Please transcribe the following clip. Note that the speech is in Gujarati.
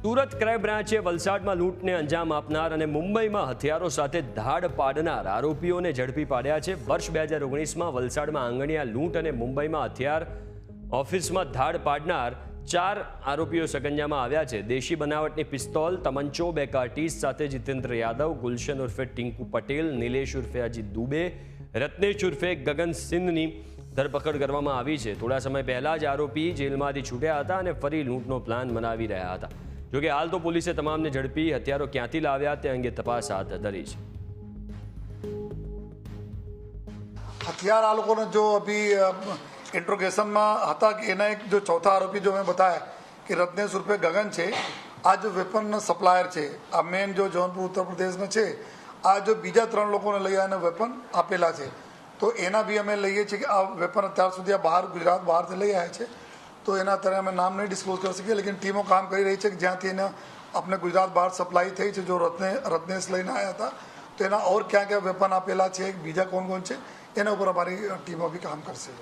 સુરત ક્રાઇમ બ્રાન્ચે વલસાડમાં લૂંટને અંજામ આપનાર અને મુંબઈમાં હથિયારો સાથે ધાડ પાડનાર આરોપીઓને ઝડપી પાડ્યા છે। વર્ષ 2019માં વલસાડમાં આંગણિયા લૂંટ અને મુંબઈમાં હથિયાર ઓફિસમાં ધાડ પાડનાર 4 આરોપીઓ સકંજામાં આવ્યા છે। દેશી બનાવટની પિસ્તોલ, તમંચો, 2 કાર્ટીઝ સાથે જીતેન્દ્ર યાદવ, ગુલશન ઉર્ફે ટિંકુ પટેલ, નિલેશ ઉર્ફે અજીત દુબે, રત્નેશ ઉર્ફે ગગન સિંધની ધરપકડ કરવામાં આવી છે। થોડા સમય પહેલા જ આરોપી જેલમાંથી છૂટ્યા હતા અને ફરી લૂંટનો પ્લાન બનાવી રહ્યા હતા। જોકે હાલ તો પોલીસે તમામને ઝડપી હથિયારો ક્યાંથી લાવ્યા તે અંગે તપાસ હાથ ધરી છે। हथियार आ लोगों ने जो अभी इंट्रोगेशन में था कि एना एक जो चौथा आरोपी जो मैं बताया कि रत्नेश उर्फे गगन है आ जो वेपन सप्लायर है आ मेन जो जौनपुर उत्तर प्रदेश में है आ जो बीजा 3 लोगों ने लई आने वेपन आपेला है तो एना भी अमे लईए छे कि आ वेपन अत्यार सुधी बहार गुजरात बहार से लई आया है तो एना तरह अमे नाम नहीं डिस्क्लोज कर सकीए लेकिन टीमों काम करी रही है कि ज्यांथी एने अपने गुजरात बहार सप्लाई थई है जो रत्नेश लईने आया था तो एना और क्या क्या वेपन आपेला है बीजा कौन कौन है एना ऊपर हमारी टीमों भी काम करशे।